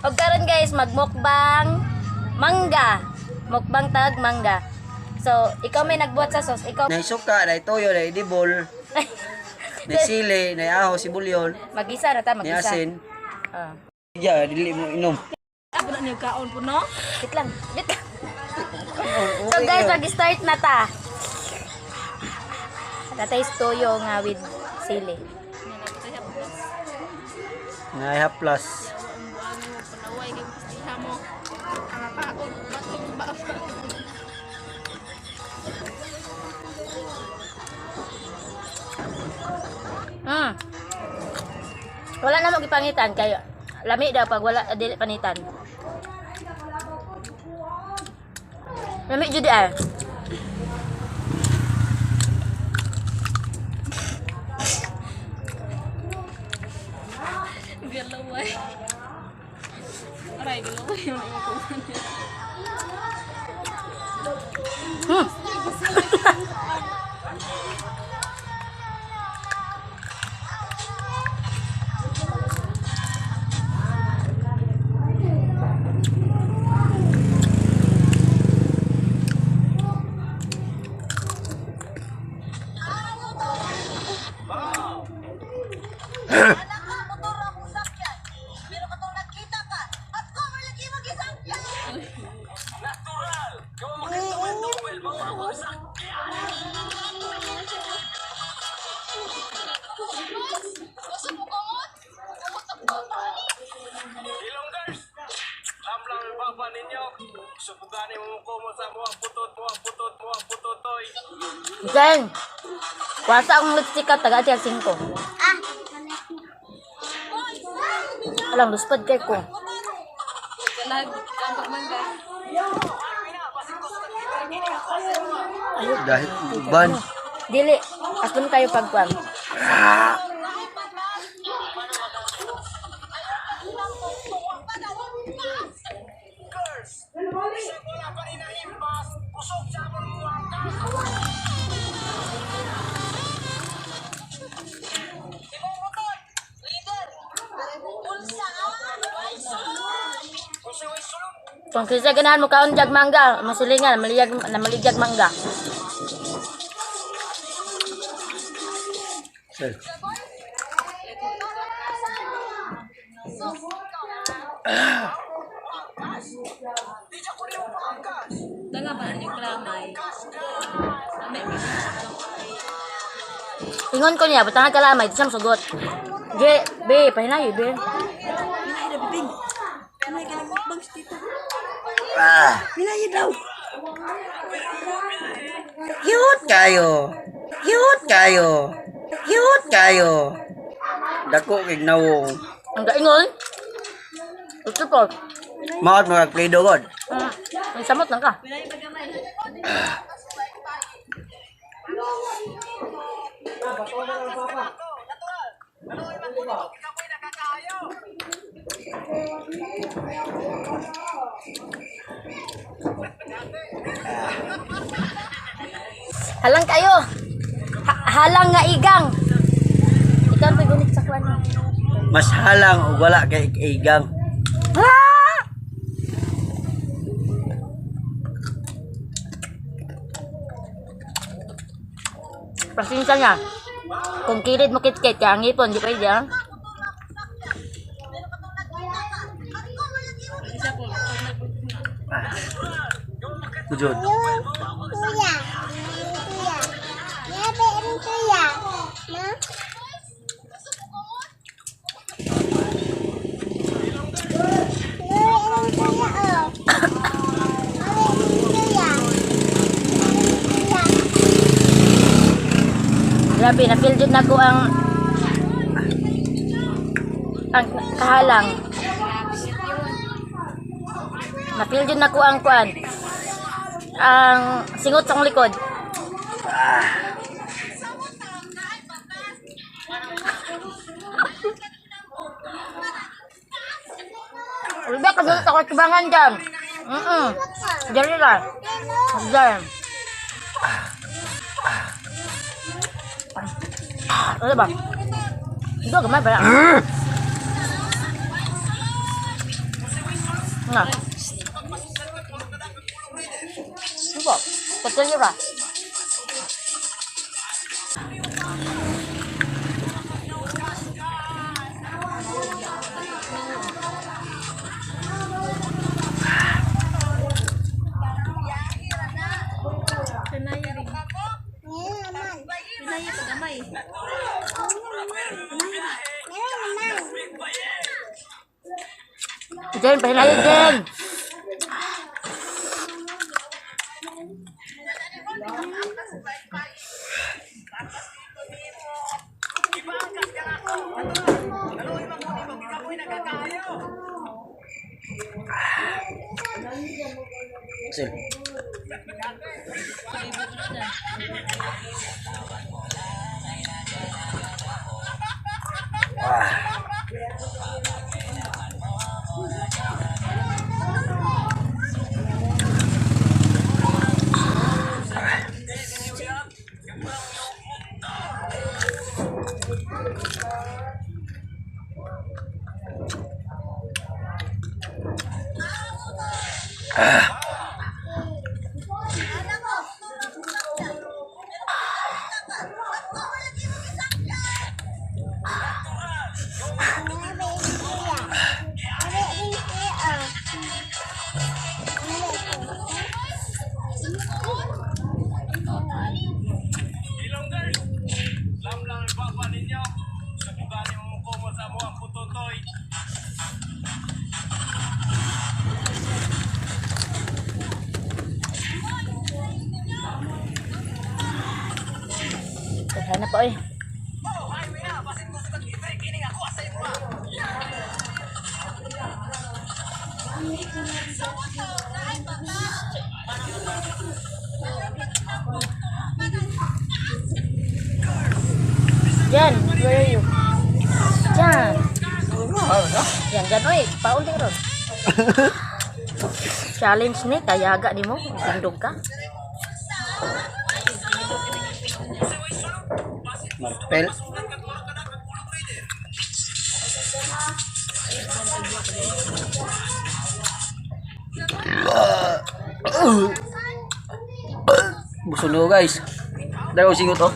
Og karon guys, magmukbang mangga. Mukbang tag mangga. So, ikaw may nagbuhat sa sauce. Ikaw Nay suka, nay toyo, nay dibol, nay sili, nay aho, sibulyon, magisa na ta, nay magisa. asin. Ah. Ya, dili mo inom. Ako na niyo kaon po no? Wait lang. Wait lang. So guys, mag-start na ta. Natay toyo nga with sili. Nay haplas. Wala na mo gipangitan kay lami daw pag wala dili panitan. Lami jud ay. Biar laway. Aray, galaway yung ikukunan niya. Jen, wasa akong lipstick ka, taga tiyan 5. Alang, luspad kay ko. Nag-ambag mangga. Dahil uban. Dili, asun kayo pagkuan. Kung kisa ganahan mo kaon jag mangga, masilingan, namaligag mangga. Sir. Dala ba yung kalamay? Ingon ko niya, butang kalamay, di siya masugot. Di, be, pahinayo, be. Pinay na bibing. Pinay ka ng mukbang tita. Pinay daw. Cute kayo. Cute kayo. Cute kayo. Dako kay nawong. Ang gaingon. Ito po. Maot mag-play dogod. Ang samot lang ka. Pinay pagamay. Halang kayo. Halang nga igang. Ikaw may gunit sa kwan. Mas halang o wala kay igang. Pasensya niya. Kung kilid mo kit-kit, kaya ang ipon, di pwede ah. Isa po. Tujud. Kuya. Yabe rin kuya. No? Grabe, na-feel dyan na ko ang kahalang. Na-feel dyan na ko ang kuan. Ang singot sa likod. Ulit ka dito ako tubangan dyan. Dali lang. Dali. Ano ba? Ito, gamay ba? Nga. Diba? Patuloy nyo ra. Meron naman. Pinaya pa gamay. Meron naman. Jen, pahilayo Jen. Sil. Sana pa oy. Jan, where are you? Jan. Yan, Jan, oy. Paunting ron. Challenge ni, kayaga ni mo. Tindog ka. Marpel. Busog na guys. Dalaw singot oh.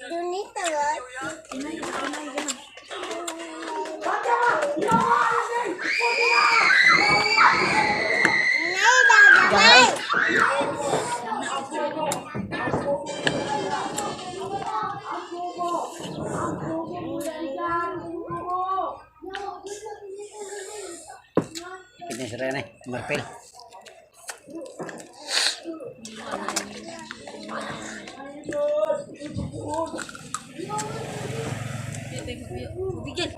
Dunito God. Nay, dadamay. Ini seren nih, Marpel. Bigyan.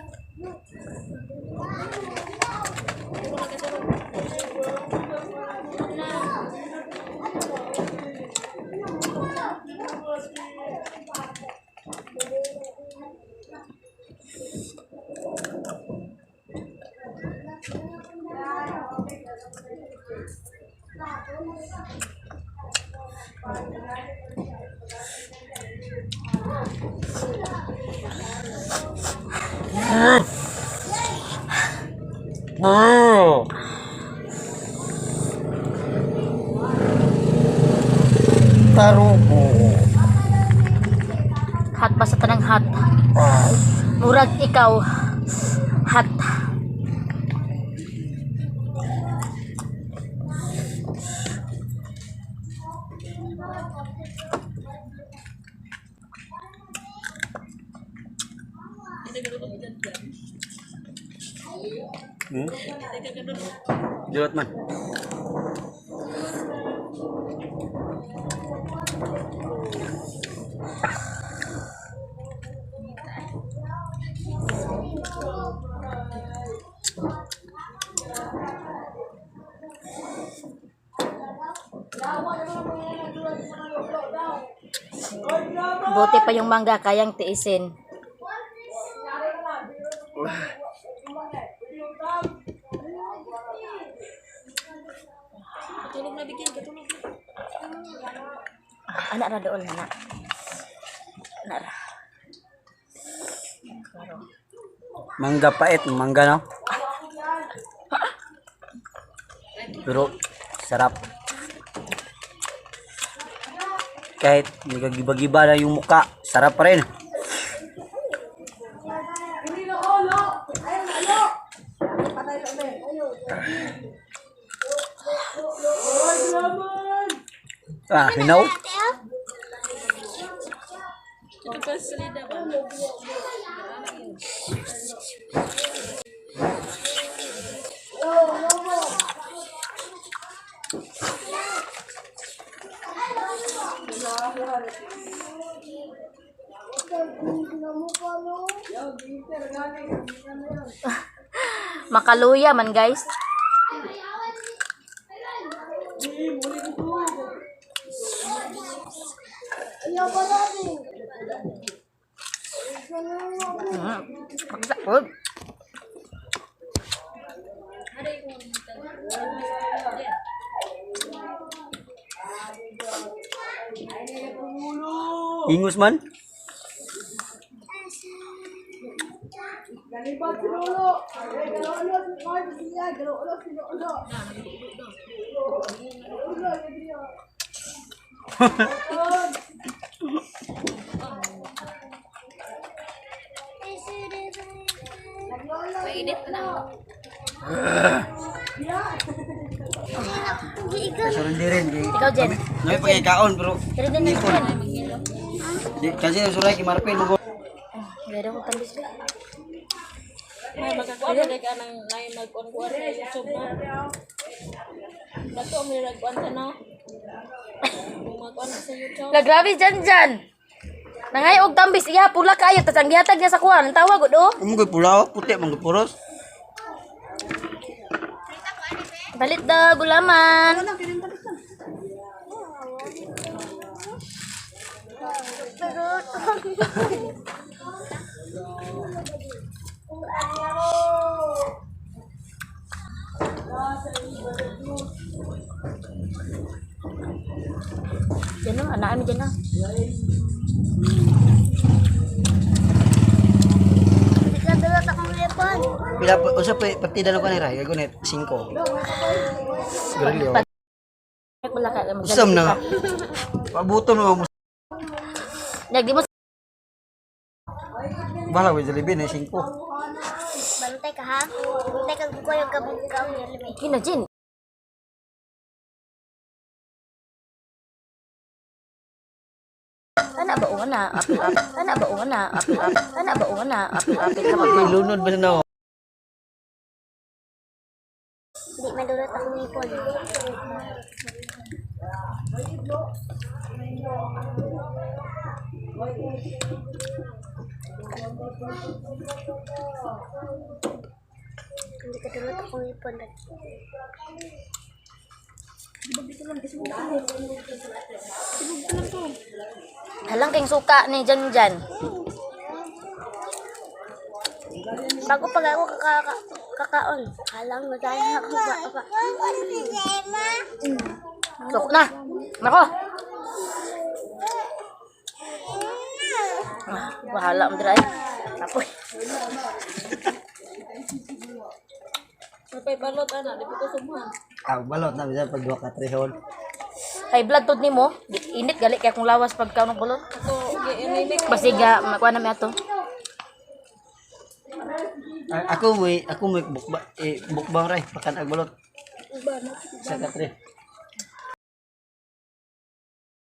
Tarugo. Hat pa sa tanang hat. Murag ikaw. Hat. Hmm? Dulot man. Buti pa yung mangga kayang tiisin. Katulog na bigyan, katulog na. Anak ra doon anak. Anak ra. Mangga pait, mangga no. Pero sarap. Kahit nagagiba-giba na yung muka, sarap pa rin. Ah, hinaw? Ito pa salida ba? Makaluya man guys. Magsakot. Ingus man? Kasarin di rin. Ikaw Jen. Ngayon pagkikaon pero Dili din na Jen. kasi nasuray kay Marpin mo. Gaya ko tambis ba? May magkakuha ka ng ngayon mag-on-kuha sa YouTube mo. Dato may nag-on ka na. Kung mag-on ka sa YouTube. La grabe Jan. Nangay og tambis iya pula kayo tas ang gihatag niya sa kuwan. Ang tawag gud oh. Amo gay pulaw, puti man puros. Balit da gulaman. Diyan lang, anak kami dyan lang. Ikadulot akong lepon. Pila usap partida na kanira, gago net 5. Garilyo. Wala ka mag Usam na. Pabuton mo mo. Nag di mo Bala we jalebi na 5. Bantay ka ha? Bantay ka ko yung kabugkaw niya limay. kina Jin. Ana ba una? Apil. Ana ba una? Apil. Ana ba una? Apil kapag May lunod ba na? Hindi madulot akong lepon. Hindi kadulot akong lepon. halang kayong suka ni Jan. Bago pag ako kakaon, halang madaya ako ba. Suk na. Nako. Bahala mo dira. Apoy. May balot ana, di ko sumuhan. Ah, balot na bisa pag 2 ka 3 hon. High blood tod nimo. Init gali kay kung lawas pagka ng bulot. So, ini Basiga makuha na mi ato. Ako mo bukbang ray pakan ag balot. Sa ka 3.